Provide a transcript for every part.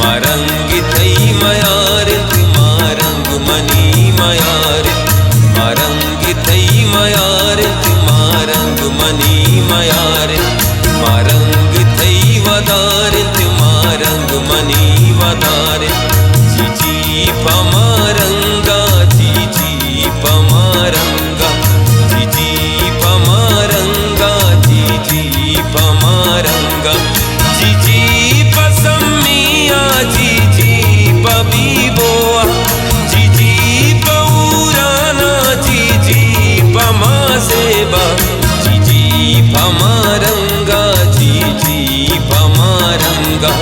मारंग थई मयारित मारंग मनी मयारित मारंग थई मयारित मारंग मनी मयारित मारंग थई वदारित मारंग मनी वदारित जीजी पमारंगा जीजी पमारंगा जीजी पमारंगा जीजी पमारंगा जीजी पसमिया जीजी पबीबोआ जीजी पौराना जीजी पमासेबा जीजी पमारंगा जीजी पमारंगा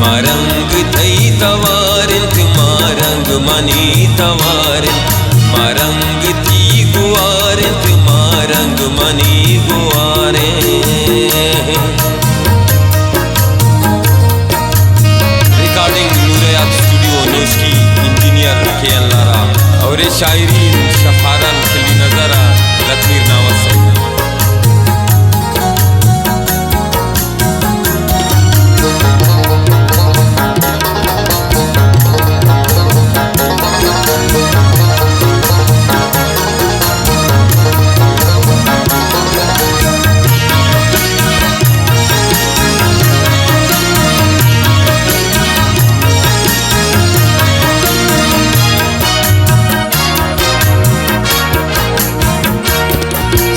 मारंग थई तवारित मारंग मनी तवारित मारंग थी गुआरित मारंग मनी गुआरे रिकॉर्डिंग नूरयात स्टूडियो नोशकी इंजीनियर KL लारा और शायरी शफारन खिली नजरा लतमीर नावस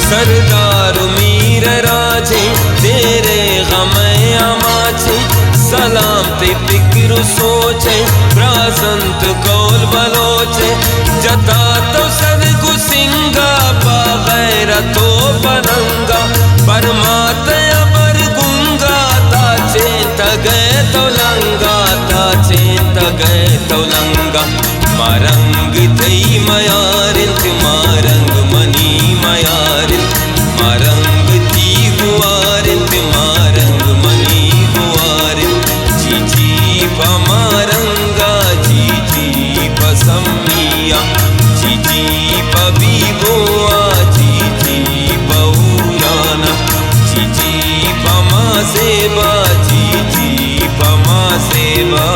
सरदार मीर राजे तेरे गमे अमाचे सलाम ते फिक्र सोचे प्रासंत कौल बलोचे जता तो सद गुसिंगा बगैर तो बनंगा परमाते अबर गुंगा ताचे तगे तो लंगा मारंग थई मयारित मारंग मनी मयारित मारंग थी गुआरित मारंग मनी गुआरित जीजी पमारंगा जीजी पसमिया जीजी पबीबोआ जीजी पौराना जीजी पमासेबा जीजी पमासेबा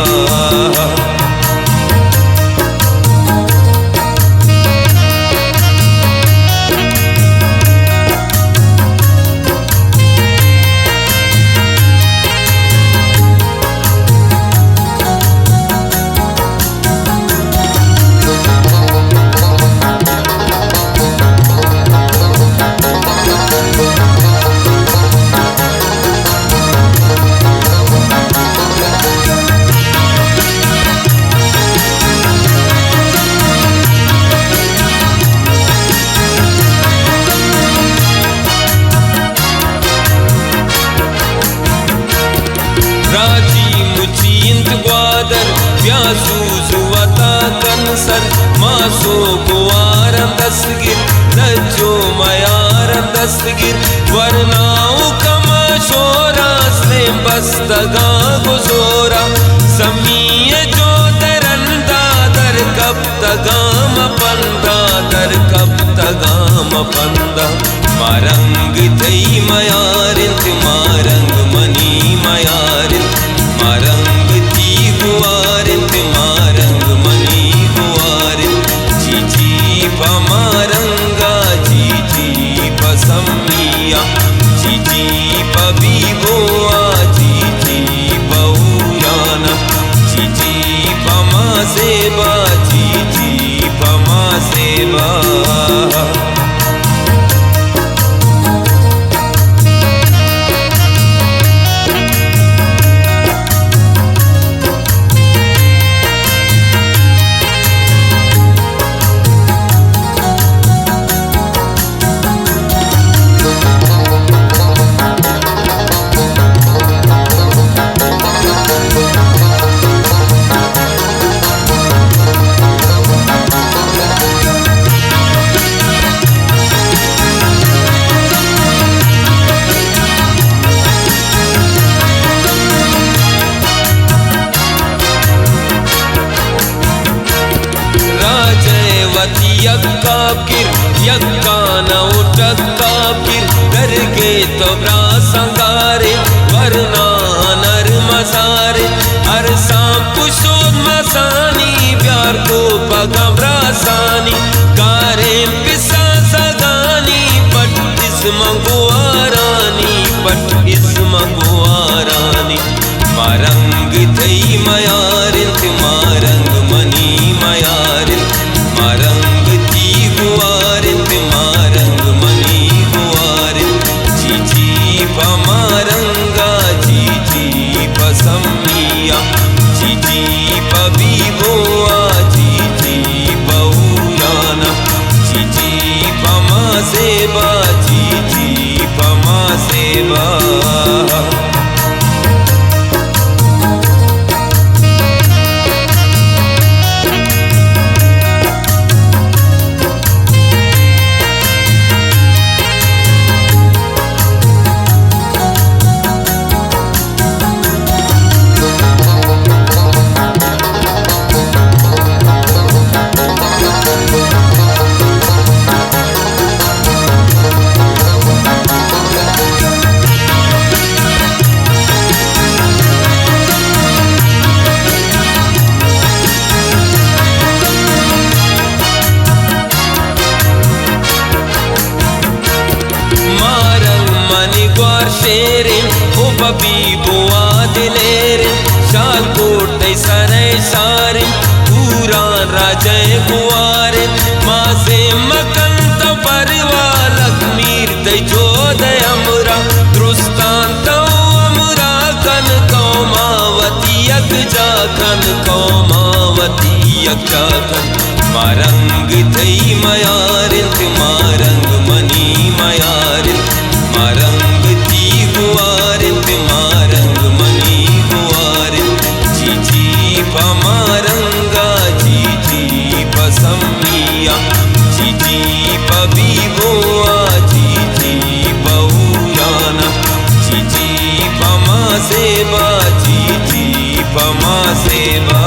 राजी मुचींत ग्वादर प्यासू जुवता कंसर मासो गुआरम दस्तगिर नजो मयारम दस्तगिर वरनाओ कमा शोरा से बस्तगा गुजोरा समीय जो दरंदा दर कब तगाम पंदा दर कब तगाम पंदा मारंग थई मयारित मारंग मनी मयारित मारंग थी गुआरित मारंग मनी गुआरित जीजी पमारंगा जीजी पसमिया जीजी पबीबोआ जीजी पौराना जीजी पमासेबा जीजी पमासेबा यक्का किर यक्का न उठक्का किर करके तो ब्रा संगारे वरना नर मसारे हर पुशोद मसानी प्यार को पगम रासानी कारे पिसा सगानी पट इसम गुआरानी पट इसम गुआरानी मारंग थई मयारिन मारंग मनी मयारिन मारंग थी गुआरिन मारंग मनी गुआरिन जी पमारंगा जी पसमिया जी पबी बोआ जी बहुराना जी पमा सेवा जी पमा सेवा बबी बुआ दिलेरिन शाल कोट सरे सारिन पूरा राजय गुआरिन मासे मकन तो परवाल मीर दे जोद अमरा द्रुस्तान तो अमरा कन कौमावती यक जाकन कौमावती यक जाकन मारंग थई मयारिन मारंग मनी मयारिन मारंग थी गुआरिन मारंग मनी गुआरिन जी पमारंगा जी पसमिया जी पबी बोआ जी बहुराना जी पमा सेवा जी पमा सेवा